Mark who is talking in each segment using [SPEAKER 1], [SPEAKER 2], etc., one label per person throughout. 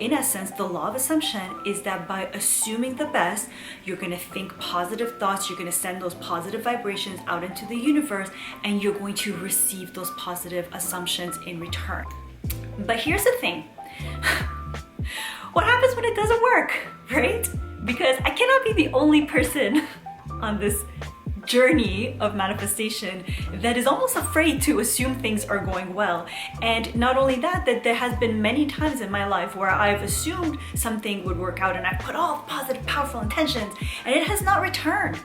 [SPEAKER 1] in essence, the law of assumption is that by assuming the best, you're going to think positive thoughts, you're going to send those positive vibrations out into the universe, and you're going to receive those positive assumptions in return. But here's the thing. What happens when it doesn't work, right? Because I cannot be the only person on this journey of manifestation that is almost afraid to assume things are going well. And not only that, there has been many times in my life where I've assumed something would work out and I've put all the positive, powerful intentions and it has not returned.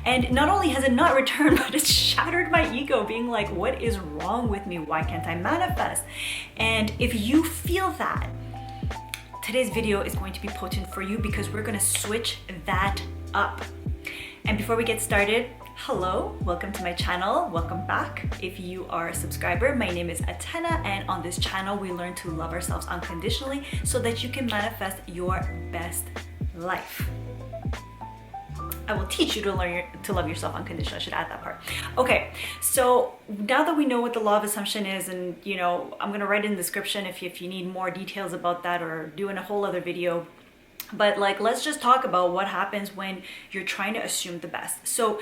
[SPEAKER 1] And not only has it not returned, but it's shattered my ego, being like, what is wrong with me? Why can't I manifest? And if you feel that, today's video is going to be potent for you because we're going to switch that up. And before we get started, hello, welcome to my channel, welcome back. If you are a subscriber, my name is Atena, and on this channel we learn to love ourselves unconditionally so that you can manifest your best life. I will teach you to learn to love yourself unconditionally. I should add that part. Okay, so now that we know what the law of assumption is, and I'm gonna write in the description if you need more details about that or doing a whole other video. But let's just talk about what happens when you're trying to assume the best. So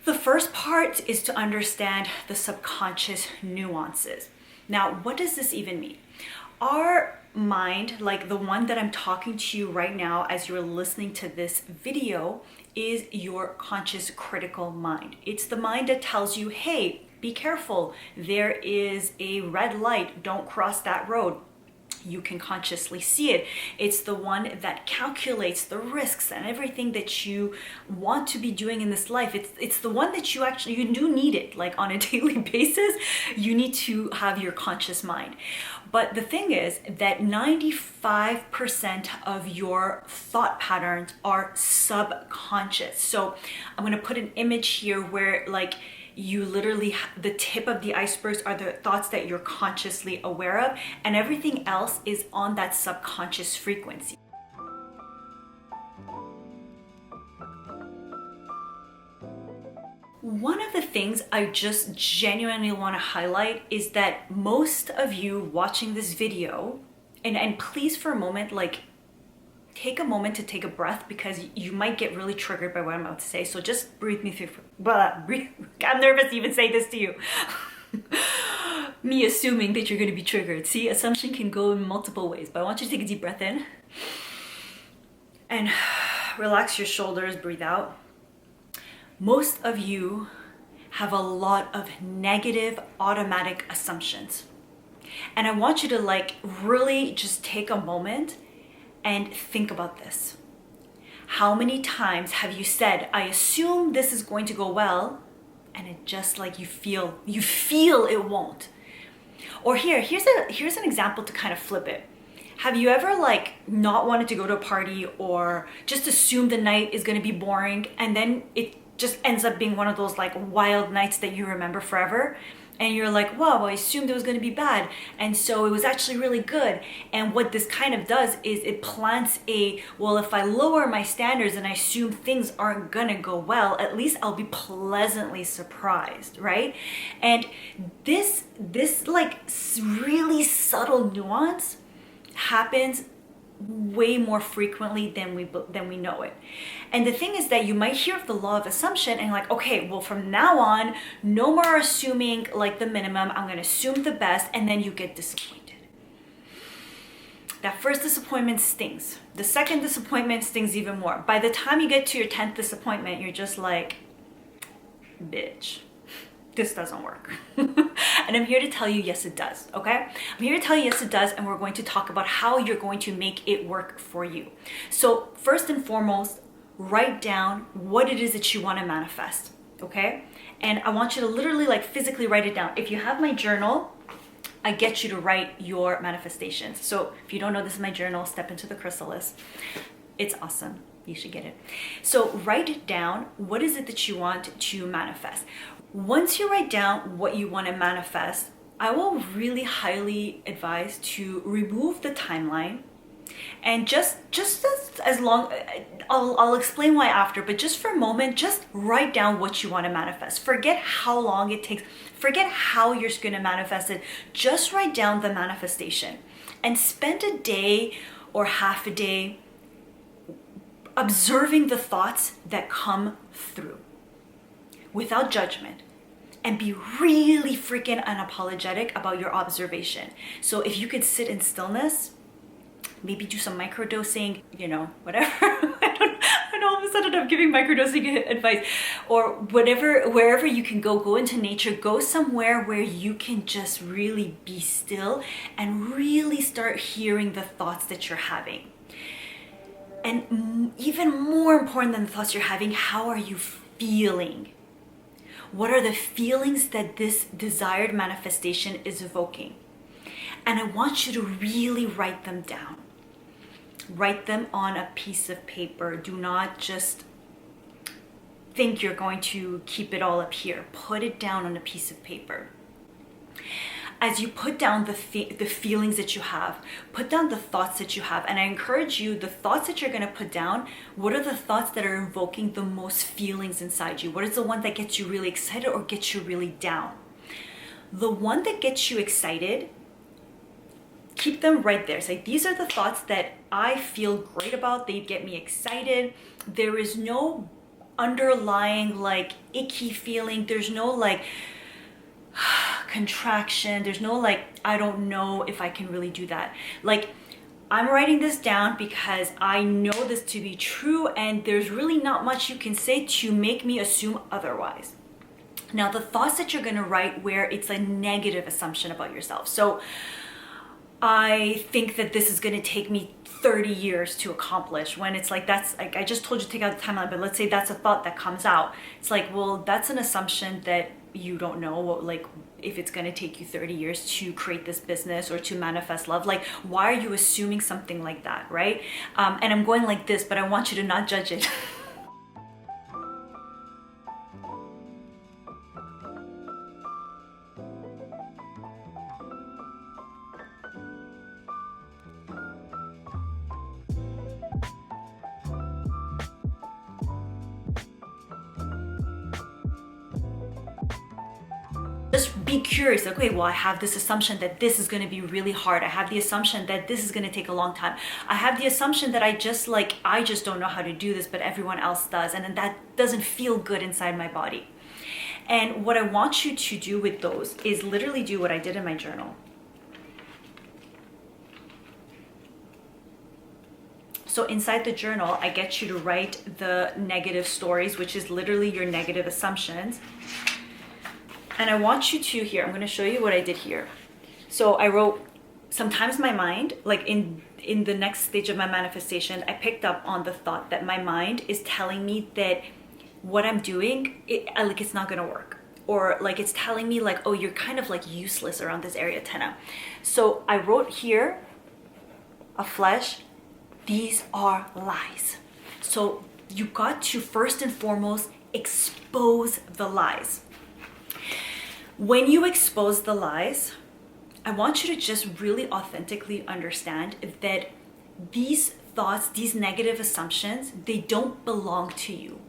[SPEAKER 1] the first part is to understand the subconscious nuances. Now, what does this even mean? Our mind, like the one that I'm talking to you right now as you're listening to this video, is your conscious critical mind. It's the mind that tells you, hey, be careful, there is a red light, don't cross that road. You can consciously see it. It's the one that calculates the risks and everything that you want to be doing in this life. It's the one that you do need it, like on a daily basis. You need to have your conscious mind. But the thing is that 95% of your thought patterns are subconscious. So I'm going to put an image here where you literally, the tip of the icebergs are the thoughts that you're consciously aware of, and everything else is on that subconscious frequency. One of the things I just genuinely want to highlight is that most of you watching this video, and please for a moment, take a moment to take a breath, because you might get really triggered by what I'm about to say. So just breathe me through. Breathe. I'm nervous to even say this to you. Me assuming that you're going to be triggered. See, assumption can go in multiple ways, but I want you to take a deep breath in and relax your shoulders, breathe out. Most of you have a lot of negative automatic assumptions. And I want you to really just take a moment and think about this. How many times have you said, I assume this is going to go well, and it just you feel it won't? Or here's an example to kind of flip it. Have you ever not wanted to go to a party, or just assumed the night is going to be boring, and then it just ends up being one of those wild nights that you remember forever? And you're like, wow, I assumed it was going to be bad, and so it was actually really good. And what this kind of does is it plants well, if I lower my standards and I assume things aren't going to go well, at least I'll be pleasantly surprised, right? And this really subtle nuance happens way more frequently than we know it. And the thing is that you might hear of the law of assumption and okay, well, from now on, no more assuming the minimum. I'm going to assume the best, and then you get disappointed. That first disappointment stings. The second disappointment stings even more. By the time you get to your 10th disappointment, you're just like, bitch, this doesn't work. And I'm here to tell you, yes, it does, okay? I'm here to tell you, yes, it does, and we're going to talk about how you're going to make it work for you. So first and foremost, write down what it is that you want to manifest, okay? And I want you to literally physically write it down. If you have my journal, I get you to write your manifestations. So if you don't know, this is my journal, Step into the Chrysalis. It's awesome. You should get it. So write down what is it that you want to manifest. Once you write down what you want to manifest, I will really highly advise to remove the timeline, and just as long, I'll explain why after, but just for a moment, just write down what you want to manifest. Forget how long it takes. Forget how you're going to manifest it. Just write down the manifestation and spend a day or half a day, observing the thoughts that come through without judgment, and be really freaking unapologetic about your observation. So if you could sit in stillness, maybe do some microdosing, whatever. I know all of a sudden I'm giving microdosing advice, or whatever, wherever you can go into nature, go somewhere where you can just really be still and really start hearing the thoughts that you're having. And even more important than the thoughts you're having, how are you feeling? What are the feelings that this desired manifestation is evoking? And I want you to really write them down. Write them on a piece of paper. Do not just think you're going to keep it all up here. Put it down on a piece of paper. As you put down the feelings that you have, put down the thoughts that you have. And I encourage you, the thoughts that you're going to put down, what are the thoughts that are invoking the most feelings inside you? What is the one that gets you really excited or gets you really down? The one that gets you excited, keep them right there. Say, these are the thoughts that I feel great about. They get me excited. There is no underlying icky feeling. There's no contraction. There's no I don't know if I can really do that. I'm writing this down because I know this to be true, and there's really not much you can say to make me assume otherwise. Now, the thoughts that you're going to write where it's a negative assumption about yourself. So I think that this is going to take me 30 years to accomplish, when it's that's I just told you to take out the timeline, but let's say that's a thought that comes out. It's well, that's an assumption that you don't know if it's going to take you 30 years to create this business or to manifest love. Why are you assuming something like that, right? And I'm going like this, but I want you to not judge it. Just be curious. Okay, well, I have this assumption that this is going to be really hard. I have the assumption that this is going to take a long time. I have the assumption that I just don't know how to do this, but everyone else does. And then that doesn't feel good inside my body. And what I want you to do with those is literally do what I did in my journal. So inside the journal, I get you to write the negative stories, which is literally your negative assumptions. And I want you to, here, I'm going to show you what I did here. So I wrote, sometimes my mind, in the next stage of my manifestation, I picked up on the thought that my mind is telling me that what I'm doing, it's not going to work. Or it's telling me oh, you're kind of useless around this area, Atena. So I wrote here, a flesh, these are lies. So you got to first and foremost expose the lies. When you expose the lies, I want you to just really authentically understand that these thoughts, these negative assumptions, they don't belong to you.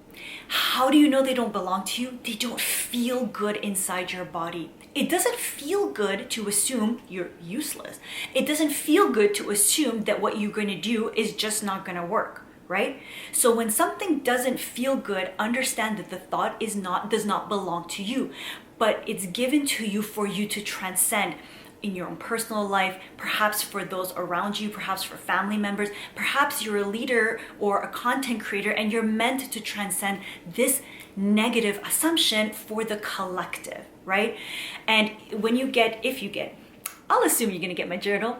[SPEAKER 1] How do you know they don't belong to you? They don't feel good inside your body. It doesn't feel good to assume you're useless. It doesn't feel good to assume that what you're going to do is just not going to work, right? So when something doesn't feel good, understand that the thought does not belong to you, but it's given to you for you to transcend in your own personal life, perhaps for those around you, perhaps for family members, perhaps you're a leader or a content creator and you're meant to transcend this negative assumption for the collective, right? And if you get, I'll assume you're gonna get my journal.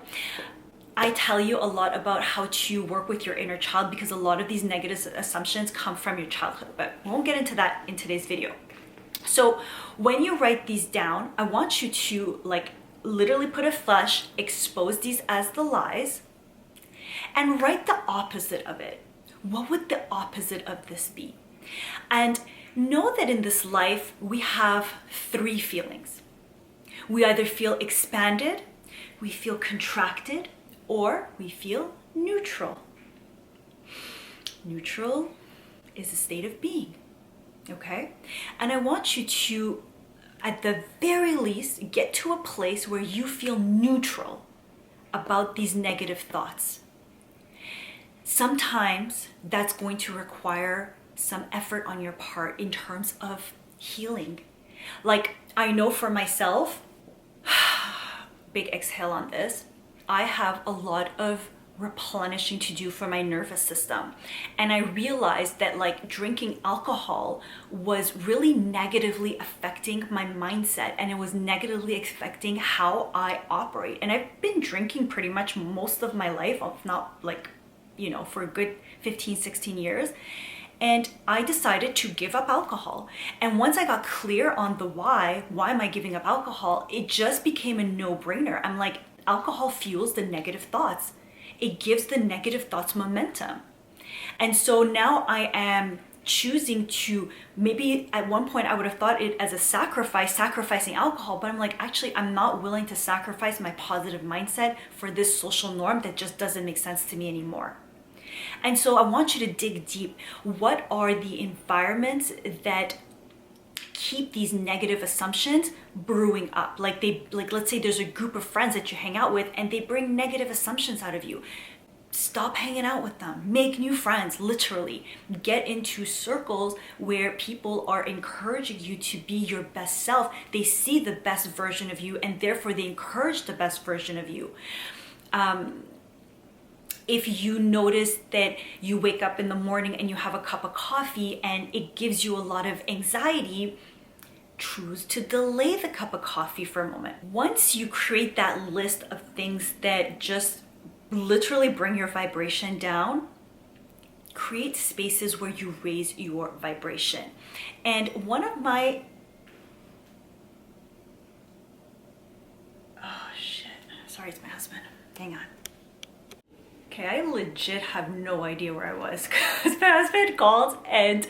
[SPEAKER 1] I tell you a lot about how to work with your inner child, because a lot of these negative assumptions come from your childhood, but we won't get into that in today's video. So when you write these down, I want you to literally put a flesh, expose these as the lies, and write the opposite of it. What would the opposite of this be? And know that in this life, we have three feelings. We either feel expanded, we feel contracted, or we feel neutral. Neutral is a state of being, okay? And I want you to, at the very least, get to a place where you feel neutral about these negative thoughts. sometimes that's going to require some effort on your part in terms of healing. Like, I know for myself, big exhale on this, I have a lot of replenishing to do for my nervous system. And I realized that like drinking alcohol was really negatively affecting my mindset, and it was negatively affecting how I operate. And I've been drinking pretty much most of my life, if not like, for a good 15, 16 years. And I decided to give up alcohol. And once I got clear on the why am I giving up alcohol, it just became a no-brainer. I'm like, alcohol fuels the negative thoughts. It gives the negative thoughts momentum. And so now I am choosing to, maybe at one point I would have thought it as a sacrificing alcohol, but I'm like, actually, I'm not willing to sacrifice my positive mindset for this social norm that just doesn't make sense to me anymore. And so I want you to dig deep. What are the environments that keep these negative assumptions brewing up? Like let's say there's a group of friends that you hang out with and they bring negative assumptions out of you. Stop hanging out with them. Make new friends, literally. Get into circles where people are encouraging you to be your best self. They see the best version of you, and therefore they encourage the best version of you. If you notice that you wake up in the morning and you have a cup of coffee and it gives you a lot of anxiety, choose to delay the cup of coffee for a moment. Once you create that list of things that just literally bring your vibration down, create spaces where you raise your vibration. And one of my... Oh shit, sorry, it's my husband. Hang on. Okay, I legit have no idea where I was because my husband called and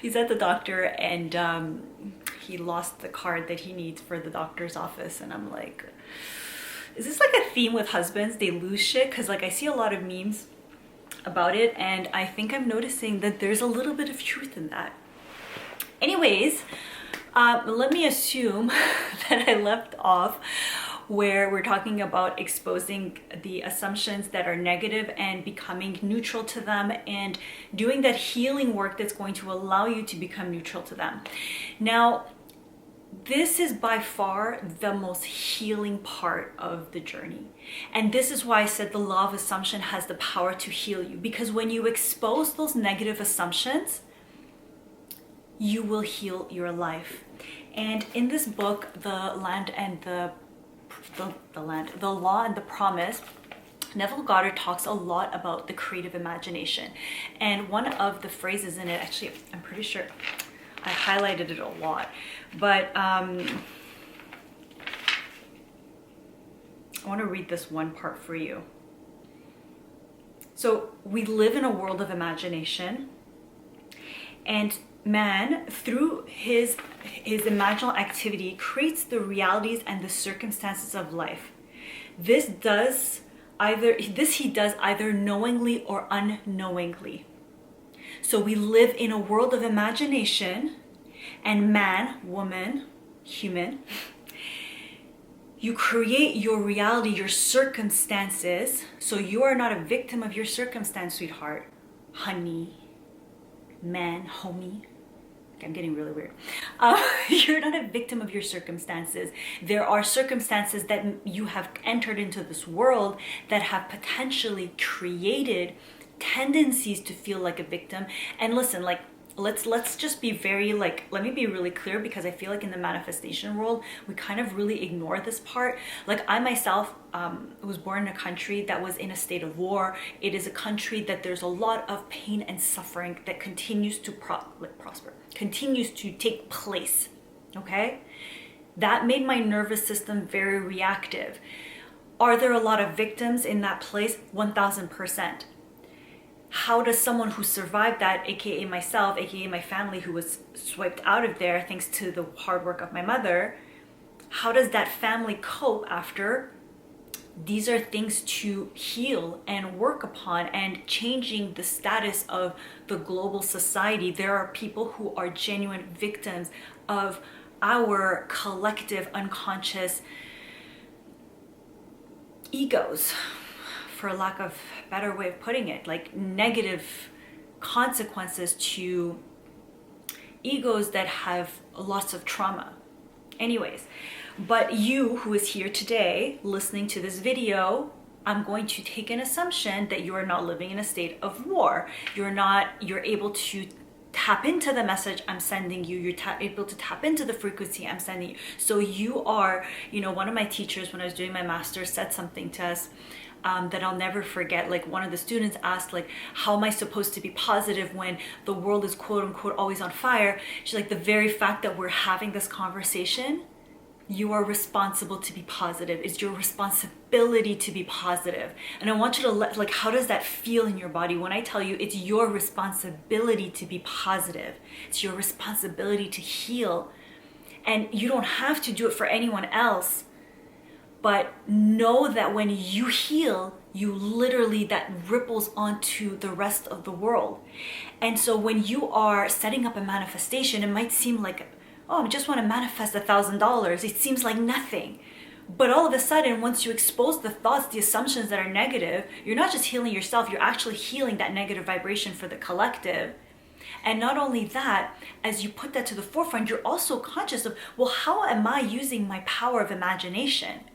[SPEAKER 1] he's at the doctor, and he lost the card that he needs for the doctor's office. And I'm like, is this like a theme with husbands? They lose shit? Because like I see a lot of memes about it, and I think I'm noticing that there's a little bit of truth in that. Anyways, let me assume that I left off where we're talking about exposing the assumptions that are negative and becoming neutral to them, and doing that healing work that's going to allow you to become neutral to them. Now, this is by far the most healing part of the journey. And this is why I said the law of assumption has the power to heal you, because when you expose those negative assumptions, you will heal your life. And in this book, The Law and the Promise, Neville Goddard talks a lot about the creative imagination. And one of the phrases in it, actually, I'm pretty sure I highlighted it a lot, but I want to read this one part for you. So we live in a world of imagination, and man, through his imaginal activity, creates the realities and the circumstances of life. This he does either knowingly or unknowingly. So we live in a world of imagination, and man, woman, human, you create your reality, your circumstances. So you are not a victim of your circumstance, sweetheart, honey, man, homie. I'm getting really weird. You're not a victim of your circumstances. There are circumstances that you have entered into this world that have potentially created tendencies to feel like a victim. And listen, like, let's just be very, like, let me be really clear, because I feel like in the manifestation world, we kind of really ignore this part. Like, I myself was born in a country that was in a state of war. It is a country that there's a lot of pain and suffering that continues to prosper, continues to take place, okay? That made my nervous system very reactive. Are there a lot of victims in that place? 1000%. How does someone who survived that, aka myself, aka my family who was swiped out of there thanks to the hard work of my mother, how does that family cope after? These are things to heal and work upon, and changing the status of the global society. There are people who are genuine victims of our collective unconscious egos, for lack of a better way of putting it, like negative consequences to egos that have lots of trauma. Anyways, but you who is here today listening to this video, I'm going to take an assumption that you are not living in a state of war. You're able to tap into the message I'm sending you. You're able to tap into the frequency I'm sending you. So you are, one of my teachers when I was doing my master's said something to us that I'll never forget. Like, one of the students asked, like, how am I supposed to be positive when the world is quote unquote always on fire? She's like, the very fact that we're having this conversation, you are responsible to be positive. It's your responsibility to be positive. And I want you to how does that feel in your body when I tell you it's your responsibility to be positive? It's your responsibility to heal. And you don't have to do it for anyone else. But know that when you heal, you literally, that ripples onto the rest of the world. And so when you are setting up a manifestation, it might seem like, oh, I just want to manifest $1,000. It seems like nothing. But all of a sudden, once you expose the thoughts, the assumptions that are negative, you're not just healing yourself, you're actually healing that negative vibration for the collective. And not only that, as you put that to the forefront, you're also conscious of, well, how am I using my power of imagination?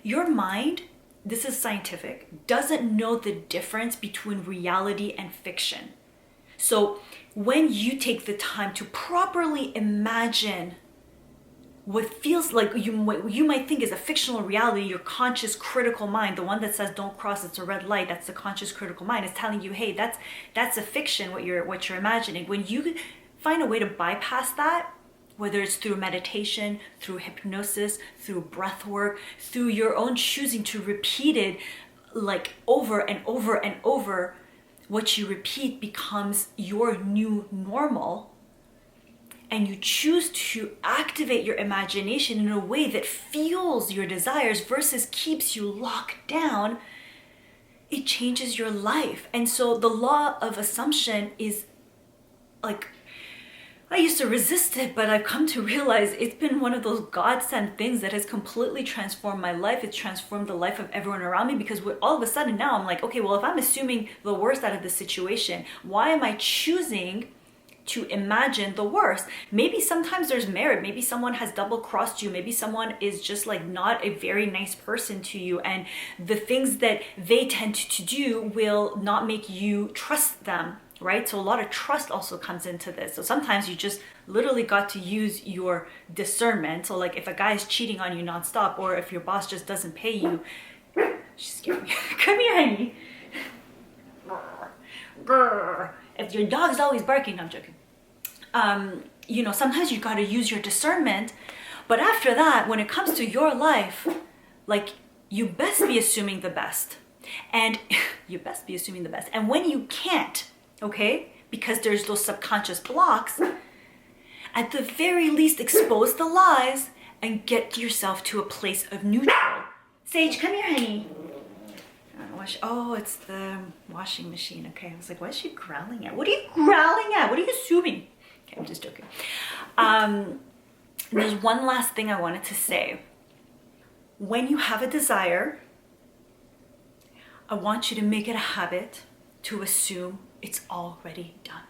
[SPEAKER 1] Your mind, this is scientific, doesn't know the difference between reality and fiction. So when you take the time to properly imagine what feels like you might think is a fictional reality, your conscious critical mind, the one that says don't cross, it's a red light, that's the conscious critical mind, is telling you, hey, that's a fiction, what you're imagining. When you find a way to bypass that, whether it's through meditation, through hypnosis, through breath work, through your own choosing to repeat it like over and over and over, what you repeat becomes your new normal, and you choose to activate your imagination in a way that fuels your desires versus keeps you locked down, it changes your life. And so the law of assumption is like, I used to resist it, but I've come to realize it's been one of those godsend things that has completely transformed my life. It's transformed the life of everyone around me, because all of a sudden now I'm like, okay, well, if I'm assuming the worst out of the situation, why am I choosing to imagine the worst? Maybe sometimes there's merit. Maybe someone has double crossed you. Maybe someone is just like not a very nice person to you, and the things that they tend to do will not make you trust them. Right? So a lot of trust also comes into this. So sometimes you just literally got to use your discernment. So like if a guy is cheating on you nonstop, or if your boss just doesn't pay you, she scared me. Come here, honey. If your dog's always barking, no, I'm joking. Sometimes you got to use your discernment. But after that, when it comes to your life, like, you best be assuming the best. And And when you can't, okay, because there's those subconscious blocks, at the very least expose the lies and get yourself to a place of neutral. Sage, come here, honey. Oh, it's the washing machine. Okay, I was like, what is she growling at? What are you growling at? What are you assuming? Okay, I'm just joking. There's one last thing I wanted to say. When you have a desire, I want you to make it a habit to assume it's already done.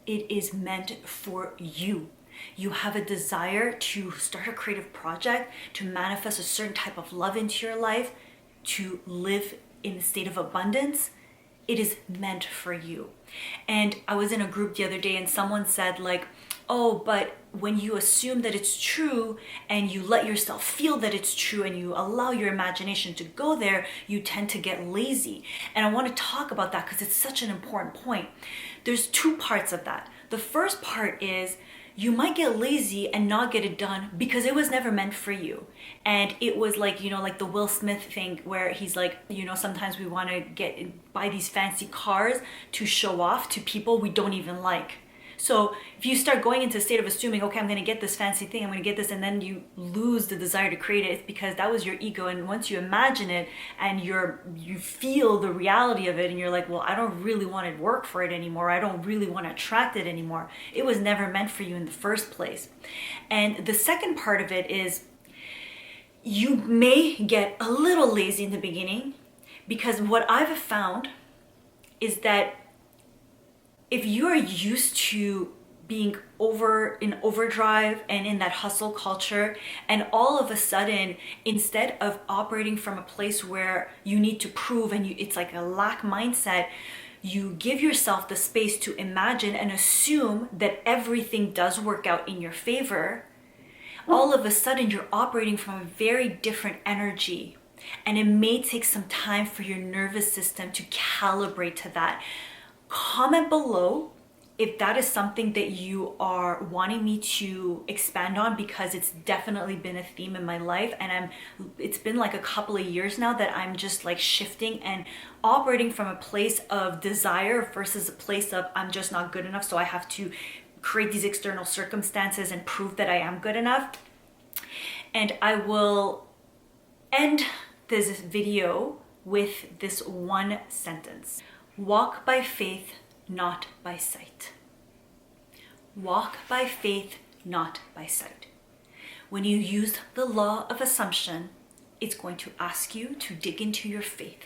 [SPEAKER 1] It is meant for you. You have a desire to start a creative project, to manifest a certain type of love into your life, to live in a state of abundance. It is meant for you. And I was in a group the other day and someone said like, oh, but when you assume that it's true and you let yourself feel that it's true and you allow your imagination to go there, you tend to get lazy. And I want to talk about that because it's such an important point. There's two parts of that. The first part is you might get lazy and not get it done because it was never meant for you. And it was like, like the Will Smith thing where he's like, sometimes we want to buy these fancy cars to show off to people we don't even like. So if you start going into a state of assuming, okay, I'm going to get this fancy thing, I'm going to get this, and then you lose the desire to create it, it's because that was your ego. And once you imagine it and you feel the reality of it and you're like, well, I don't really want to work for it anymore. I don't really want to attract it anymore. It was never meant for you in the first place. And the second part of it is You may get a little lazy in the beginning, because what I've found is that if you're used to being in overdrive and in that hustle culture, and all of a sudden, instead of operating from a place where you need to prove and it's like a lack mindset, you give yourself the space to imagine and assume that everything does work out in your favor. All of a sudden, you're operating from a very different energy, and it may take some time for your nervous system to calibrate to that. Comment below if that is something that you are wanting me to expand on, because it's definitely been a theme in my life, and it's been like a couple of years now that I'm just like shifting and operating from a place of desire versus a place of I'm just not good enough, so I have to create these external circumstances and prove that I am good enough. And I will end this video with this one sentence. Walk by faith, not by sight. Walk by faith, not by sight. When you use the law of assumption, it's going to ask you to dig into your faith.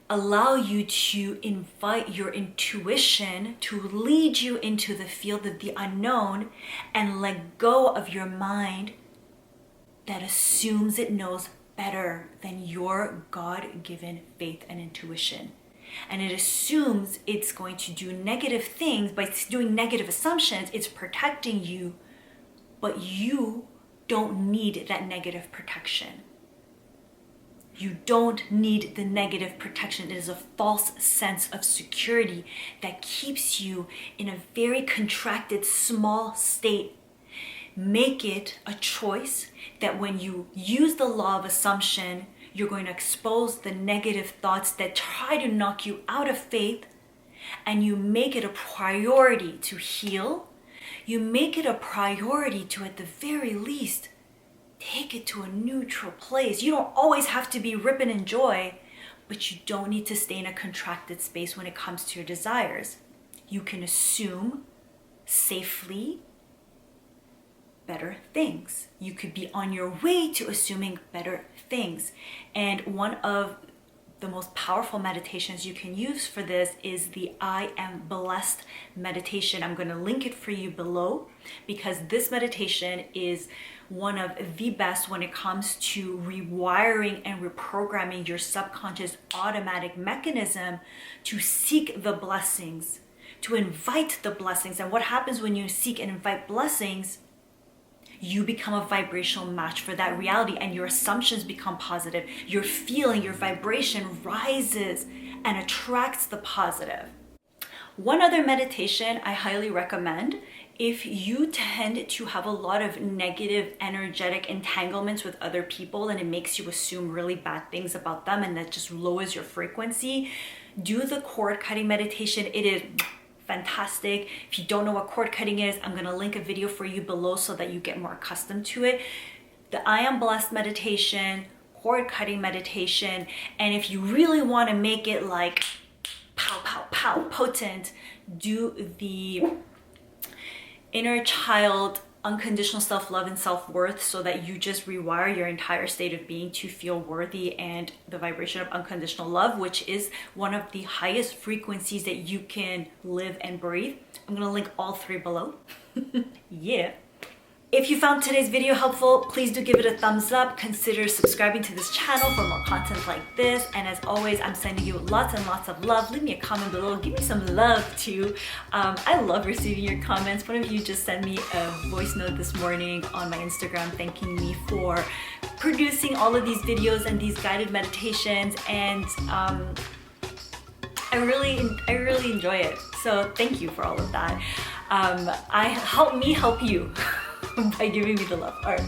[SPEAKER 1] Allow you to invite your intuition to lead you into the field of the unknown, and let go of your mind that assumes it knows better than your God-given faith and intuition. And it assumes it's going to do negative things. By doing negative assumptions, it's protecting you, but you don't need that negative protection. You don't need the negative protection. It is a false sense of security that keeps you in a very contracted, small state. Make it a choice that when you use the law of assumption, you're going to expose the negative thoughts that try to knock you out of faith, and you make it a priority to heal. You make it a priority to, at the very least, take it to a neutral place. You don't always have to be ripping in joy, but you don't need to stay in a contracted space when it comes to your desires. You can assume safely better things. You could be on your way to assuming better things. And one of the most powerful meditations you can use for this is the I am blessed meditation. I'm going to link it for you below, because this meditation is one of the best when it comes to rewiring and reprogramming your subconscious automatic mechanism to seek the blessings, to invite the blessings. And what happens when you seek and invite blessings? You become a vibrational match for that reality, and your assumptions become positive. Your feeling, your vibration rises and attracts the positive. One other meditation I highly recommend, if you tend to have a lot of negative energetic entanglements with other people and it makes you assume really bad things about them and that just lowers your frequency, do the cord cutting meditation. It is fantastic. If you don't know what cord cutting is, I'm going to link a video for you below so that you get more accustomed to it. The I am blessed meditation, cord cutting meditation, and if you really want to make it like pow, pow, pow, potent, do the inner child unconditional self-love and self-worth, so that you just rewire your entire state of being to feel worthy and the vibration of unconditional love, which is one of the highest frequencies that you can live and breathe. I'm gonna link all three below. Yeah. If you found today's video helpful, please do give it a thumbs up. Consider subscribing to this channel for more content like this. And as always, I'm sending you lots and lots of love. Leave me a comment below. Give me some love too. I love receiving your comments. One of you just sent me a voice note this morning on my Instagram thanking me for producing all of these videos and these guided meditations. And I really enjoy it. So thank you for all of that. Help me help you by giving me the love. All right.